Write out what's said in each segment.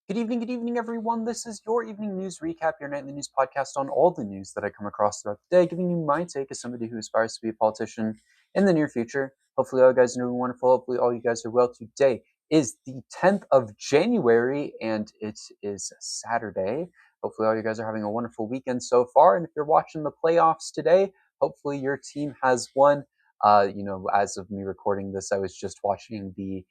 Good evening, everyone. This is your evening news recap, your nightly news podcast on all the news that I come across throughout the day, giving you my take as somebody who aspires to be a politician in the near future. Hopefully, all you guys are doing wonderful. Hopefully, all you guys are well. Today is the 10th of January, and it is Saturday. Hopefully, all you guys are having a wonderful weekend so far. And if you're watching the playoffs today, hopefully your team has won. As of me recording this, I was just watching the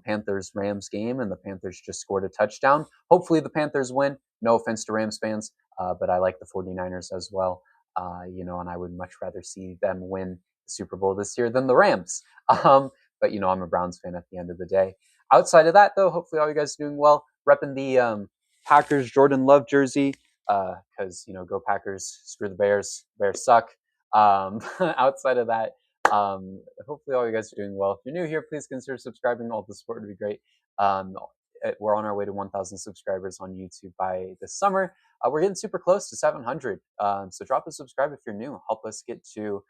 Panthers-Rams game, and the Panthers just scored a touchdown. Hopefully the Panthers win. No offense to Rams fans, but I like the 49ers as well. And I would much rather see them win the Super Bowl this year than the Rams. But, I'm a Browns fan at the end of the day. Outside of that, though, hopefully all you guys are doing well. Repping the Packers Jordan Love jersey because, go Packers, screw the Bears. Bears suck. Outside of that, hopefully all you guys are doing well. If you're new here, please consider subscribing. All the support would be great. We're on our way to 1,000 subscribers on YouTube by this summer. We're getting super close to 700. So drop a subscribe if you're new. Help us get to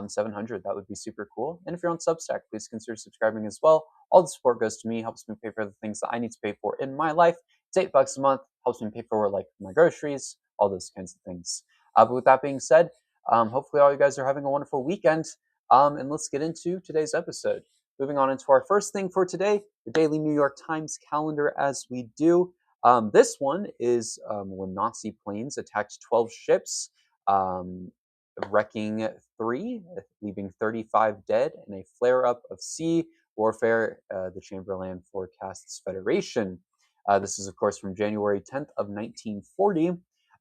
700. That would be super cool. And if you're on Substack, please consider subscribing as well. All the support goes to me, helps me pay for the things that I need to pay for in my life. It's $8 a month, helps me pay for like my groceries, all those kinds of things. But with that being said, hopefully all you guys are having a wonderful weekend. And let's get into today's episode. Moving on into our first thing for today, the Daily New York Times calendar as we do. This one is when Nazi planes attacked 12 ships, wrecking 3, leaving 35 dead in a flare-up of sea warfare, the Chamberlain forecasts Federation. This is, of course, from January 10th of 1940.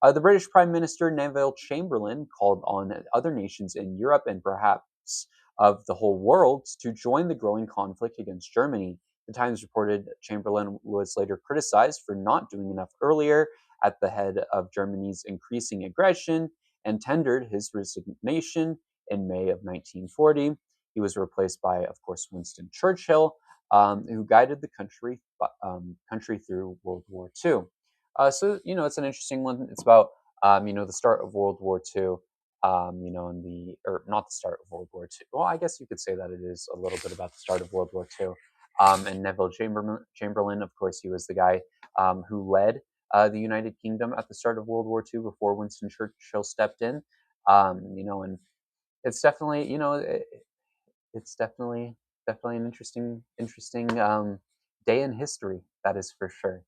The British Prime Minister Neville Chamberlain called on other nations in Europe and perhaps of the whole world to join the growing conflict against Germany. The Times reported Chamberlain was later criticized for not doing enough earlier at the head of Germany's increasing aggression and tendered his resignation in May of 1940. He was replaced by, of course, Winston Churchill, who guided the country through World War II. It's an interesting one. It's about, the start of World War II, or not the start of World War II. Well, I guess you could say that it is a little bit about the start of World War II. And Neville Chamberlain, of course, he was the guy who led the United Kingdom at the start of World War II before Winston Churchill stepped in. And it's definitely, it's definitely an interesting day in history. That is for sure.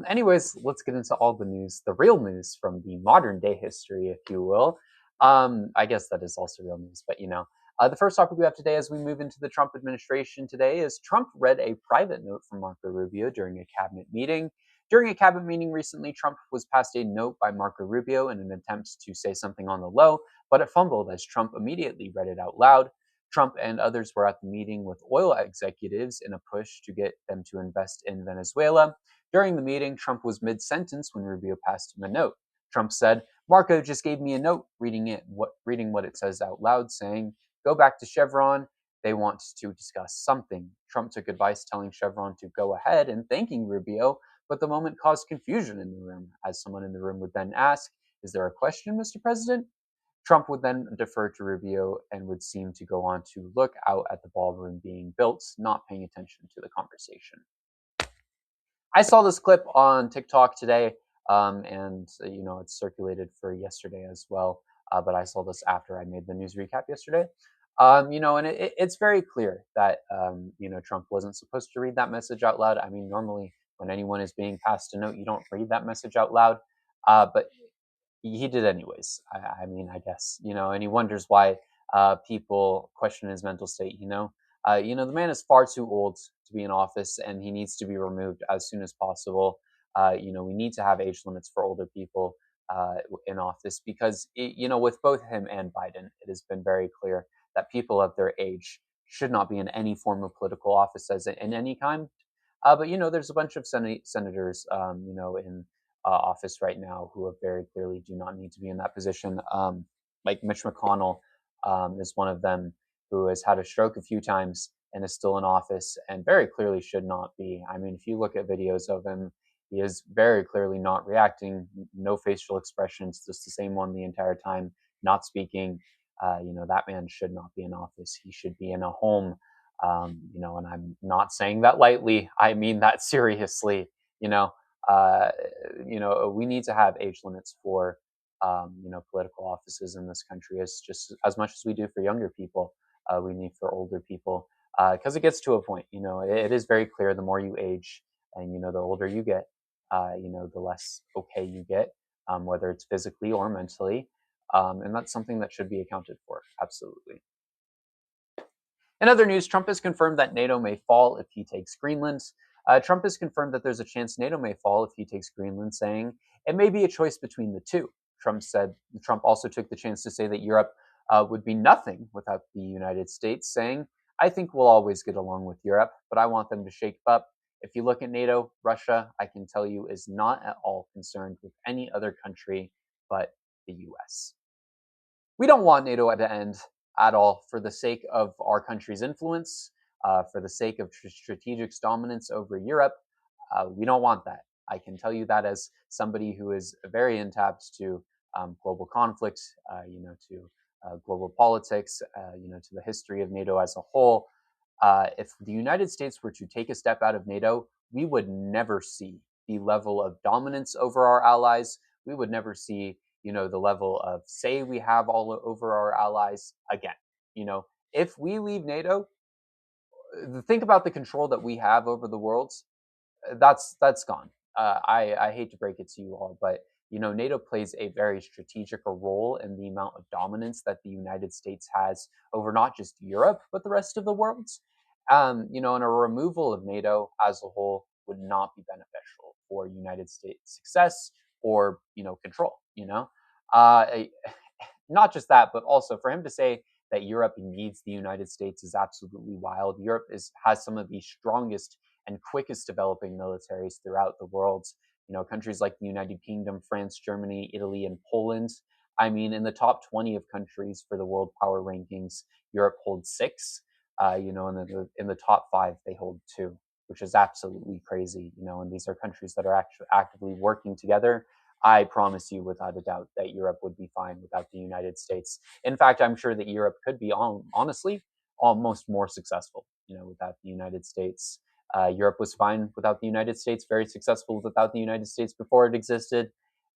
Anyways, let's get into all the news, the real news from the modern day history, if you will. I guess that is also real news, but the first topic we have today as we move into the Trump administration today is Trump read a private note from Marco Rubio during a cabinet meeting. During a cabinet meeting recently, Trump was passed a note by Marco Rubio in an attempt to say something on the low, but it fumbled as Trump immediately read it out loud. Trump and others were at the meeting with oil executives in a push to get them to invest in Venezuela. During the meeting, Trump was mid-sentence when Rubio passed him a note. Trump said, "Marco just gave me a note," reading what it says out loud, saying, "Go back to Chevron. They want to discuss something." Trump took advice telling Chevron to go ahead and thanking Rubio, but the moment caused confusion in the room, as someone in the room would then ask, "Is there a question, Mr. President?" Trump would then defer to Rubio and would seem to go on to look out at the ballroom being built, not paying attention to the conversation. I saw this clip on TikTok today, and it's circulated for yesterday as well. But I saw this after I made the news recap yesterday. And it's very clear that Trump wasn't supposed to read that message out loud. I mean, normally when anyone is being passed a note, you don't read that message out loud, but he did anyways. I guess and he wonders why people question his mental state. The man is far too old to be in office, and he needs to be removed as soon as possible. We need to have age limits for older people in office because, with both him and Biden, it has been very clear that people of their age should not be in any form of political office as in any kind. But there's a bunch of senators, in office right now who very clearly do not need to be in that position. Like Mitch McConnell is one of them who has had a stroke a few times and is still in office and very clearly should not be. I mean, if you look at videos of him, he is very clearly not reacting, no facial expressions, just the same one the entire time, not speaking. That man should not be in office. He should be in a home. And I'm not saying that lightly. I mean that seriously. Uh, we need to have age limits for political offices in this country, as just as much as we do for younger people. We need for older people, because it gets to a point. It is very clear, the more you age and the older you get, the less okay you get, whether it's physically or mentally, and that's something that should be accounted for. Absolutely. In other news, Trump has confirmed that NATO may fall if he takes Greenland. Trump has confirmed that there's a chance NATO may fall if he takes Greenland, saying it may be a choice between the two. Trump also took the chance to say that Europe would be nothing without the United States, saying, I think we'll always get along with Europe, but I want them to shake up. If you look at NATO, Russia, I can tell you, is not at all concerned with any other country but the US. We don't want NATO to end at all, for the sake of our country's influence, for the sake of strategic dominance over Europe. We don't want that. I can tell you that as somebody who is very intapped to global conflict, to global politics, to the history of NATO as a whole. If the United States were to take a step out of NATO, we would never see the level of dominance over our allies. We would never see, the level of say we have all over our allies again. If we leave NATO, think about the control that we have over the world. That's gone. I hate to break it to you all, but NATO plays a very strategic role in the amount of dominance that the United States has over not just Europe but the rest of the world. And a removal of NATO as a whole would not be beneficial for United States success or control. Uh, Not just that, but also for him to say that Europe needs the United States is absolutely wild. Europe has some of the strongest and quickest developing militaries throughout the world. Countries like the United Kingdom, France, Germany, Italy, and Poland. I mean, in the top 20 of countries for the world power rankings, Europe holds 6. In the top 5, they hold 2, which is absolutely crazy. And these are countries that are actually actively working together. I promise you without a doubt that Europe would be fine without the United States. In fact, I'm sure that Europe could be, honestly, almost more successful, without the United States. Europe was fine without the United States, very successful without the United States before it existed.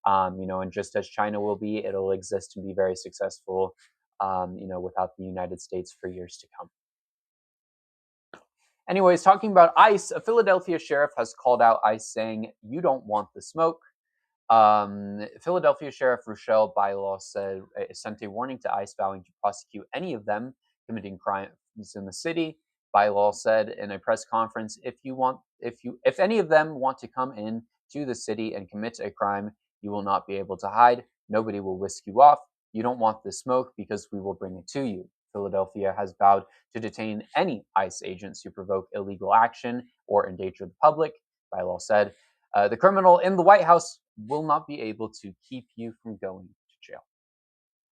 And just as China will be, it'll exist and be very successful, without the United States for years to come. Anyways, talking about ICE, a Philadelphia sheriff has called out ICE, saying, "You don't want the smoke." Philadelphia Sheriff Rochelle Bylaw sent a warning to ICE, vowing to prosecute any of them committing crimes in the city. Bylaw said in a press conference, if any of them want to come in to the city and commit a crime, you will not be able to hide. Nobody will whisk you off. You don't want the smoke because we will bring it to you. Philadelphia has vowed to detain any ICE agents who provoke illegal action or endanger the public. Bylaw said, the criminal in the White House will not be able to keep you from going to jail.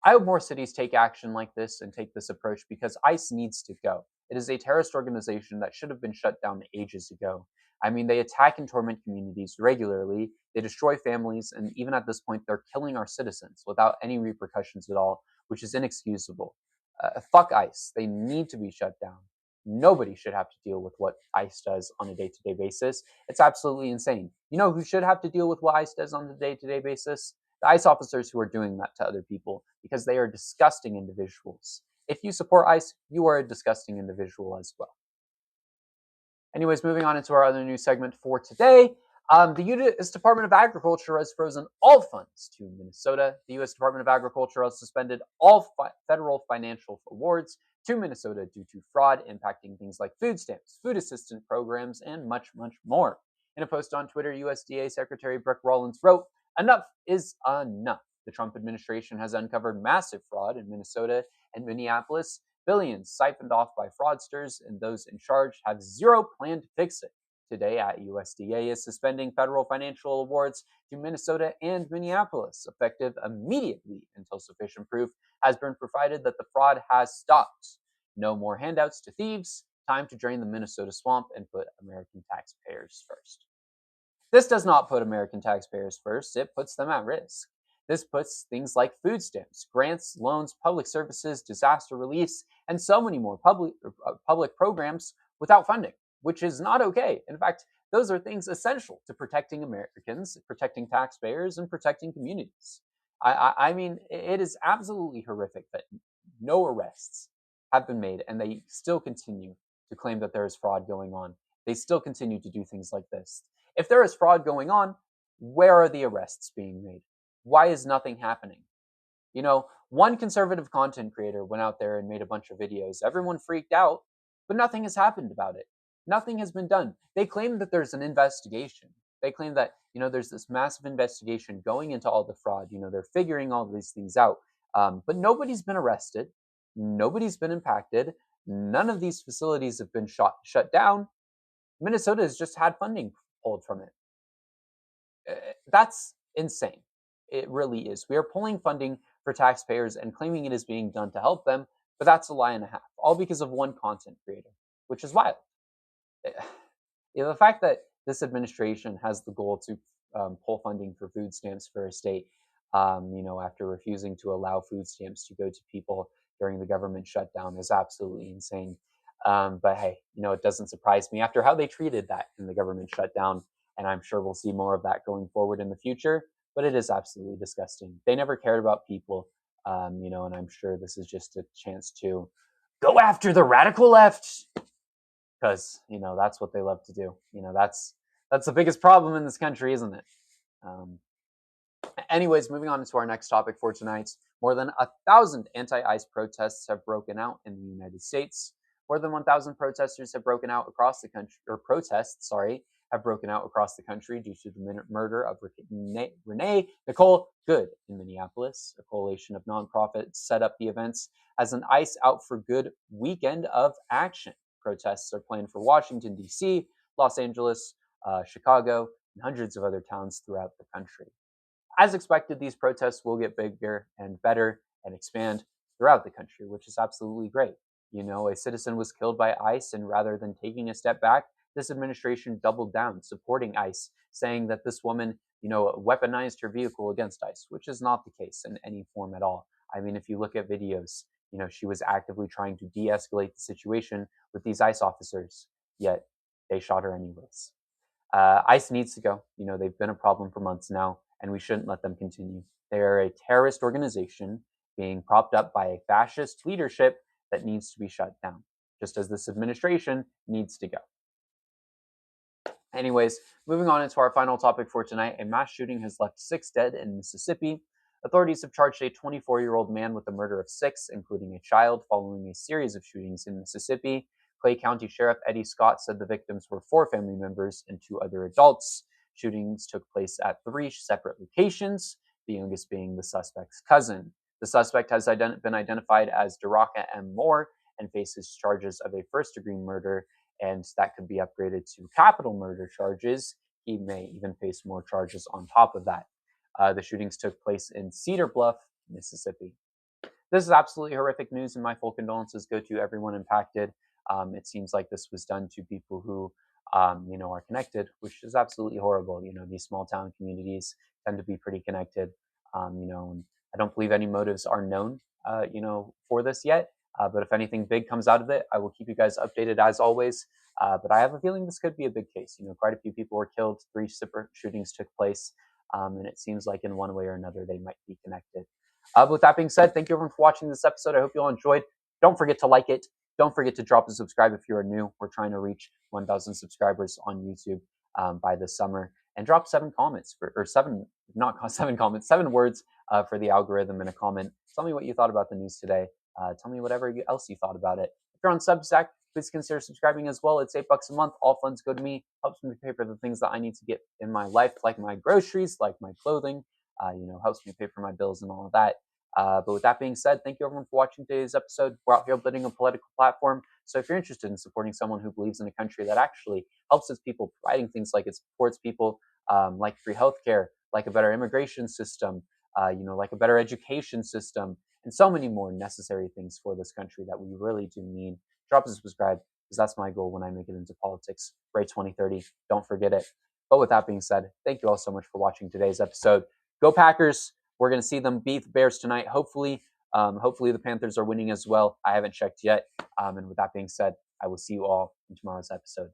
I hope more cities take action like this and take this approach, because ICE needs to go. It is a terrorist organization that should have been shut down ages ago. I mean, they attack and torment communities regularly, they destroy families, and even at this point, they're killing our citizens without any repercussions at all, which is inexcusable. Fuck ICE. They need to be shut down. Nobody should have to deal with what ICE does on a day-to-day basis. It's absolutely insane. You know who should have to deal with what ICE does on a day-to-day basis? The ICE officers who are doing that to other people, because they are disgusting individuals. If you support ICE, you are a disgusting individual as well. Anyways, moving on into our other news segment for today. The U.S. Department of Agriculture has frozen all funds to Minnesota. The U.S. Department of Agriculture has suspended all federal financial awards to Minnesota due to fraud impacting things like food stamps, food assistance programs, and much, much more. In a post on Twitter, USDA Secretary Brooke Rollins wrote, "Enough is enough. The Trump administration has uncovered massive fraud in Minnesota and Minneapolis. Billions siphoned off by fraudsters, and those in charge have zero plan to fix it. Today, USDA is suspending federal financial awards to Minnesota and Minneapolis, effective immediately until sufficient proof has been provided that the fraud has stopped. No more handouts to thieves. Time to drain the Minnesota swamp and put American taxpayers first." This does not put American taxpayers first. It puts them at risk. This puts things like food stamps, grants, loans, public services, disaster reliefs, and so many more public programs without funding, which is not okay. In fact, Those are things essential to protecting Americans, protecting taxpayers, and protecting communities. I mean, it is absolutely horrific that no arrests have been made, and they still continue to claim that there is fraud going on. They still continue to do things like this. If there is fraud going on, where are the arrests being made? Why is nothing happening? You know, one conservative content creator went out there and made a bunch of videos. Everyone freaked out, but nothing has happened about it. Nothing has been done. They claim that there's an investigation. They claim that, there's this massive investigation going into all the fraud. They're figuring all these things out. But nobody's been arrested. Nobody's been impacted. None of these facilities have been shut down. Minnesota has just had funding pulled from it. That's insane. It really is. We are pulling funding for taxpayers and claiming it is being done to help them, but that's a lie and a half, all because of one content creator, which is wild. The fact that this administration has the goal to pull funding for food stamps for a state, after refusing to allow food stamps to go to people during the government shutdown is absolutely insane. But hey, it doesn't surprise me after how they treated that in the government shutdown. And I'm sure we'll see more of that going forward in the future. But it is absolutely disgusting. They never cared about people, and I'm sure this is just a chance to go after the radical left because that's what they love to do. That's the biggest problem in this country, isn't it? Anyways, moving on to our next topic for tonight. More than 1,000 anti-ICE protests have broken out in the United States. More than 1,000 protesters have broken out across the country, or protests, have broken out across the country due to the murder of Renee Nicole Good in Minneapolis. A coalition of nonprofits set up the events as an ICE Out for Good weekend of action. Protests are planned for Washington, D.C., Los Angeles, Chicago, and hundreds of other towns throughout the country. As expected, these protests will get bigger and better and expand throughout the country, which is absolutely great. A citizen was killed by ICE, and rather than taking a step back, this administration doubled down, supporting ICE, saying that this woman, weaponized her vehicle against ICE, which is not the case in any form at all. I mean, if you look at videos, she was actively trying to de-escalate the situation with these ICE officers, yet they shot her anyways. ICE needs to go. They've been a problem for months now, and we shouldn't let them continue. They are a terrorist organization being propped up by a fascist leadership that needs to be shut down, just as this administration needs to go. Anyways, moving on into our final topic for tonight, a mass shooting has left 6 dead in Mississippi. Authorities have charged a 24-year-old man with the murder of 6, including a child, following a series of shootings in Mississippi. Clay County Sheriff Eddie Scott said the victims were 4 family members and 2 other adults. Shootings took place at 3 separate locations, the youngest being the suspect's cousin. The suspect has been identified as Daraka M. Moore and faces charges of a first-degree murder, and that could be upgraded to capital murder charges. He may even face more charges on top of that. The shootings took place in Cedar Bluff, Mississippi. This is absolutely horrific news, and my full condolences go to everyone impacted. It seems like this was done to people who, are connected, which is absolutely horrible. These small town communities tend to be pretty connected, and I don't believe any motives are known, for this yet. But if anything big comes out of it, I will keep you guys updated as always. But I have a feeling this could be a big case. Quite a few people were killed. 3 separate shootings took place. And it seems like in one way or another, they might be connected. But with that being said, thank you everyone for watching this episode. I hope you all enjoyed. Don't forget to like it. Don't forget to drop a subscribe if you are new. We're trying to reach 1,000 subscribers on YouTube by this summer. And drop 7 comments or 7, not 7 comments, 7 words for the algorithm in a comment. Tell me what you thought about the news today. Tell me whatever else you thought about it. If you're on Substack, please consider subscribing as well. It's $8 a month. All funds go to me. Helps me pay for the things that I need to get in my life, like my groceries, like my clothing. Helps me pay for my bills and all of that. But with that being said, thank you everyone for watching today's episode. We're out here building a political platform. So if you're interested in supporting someone who believes in a country that actually helps its people, providing things like it supports people, like free healthcare, like a better immigration system, like a better education system, and so many more necessary things for this country that we really do need, drop a subscribe, because that's my goal when I make it into politics. Bray 2030, don't forget it. But with that being said, thank you all so much for watching today's episode. Go Packers! We're going to see them beat the Bears tonight. Hopefully the Panthers are winning as well. I haven't checked yet. And with that being said, I will see you all in tomorrow's episode.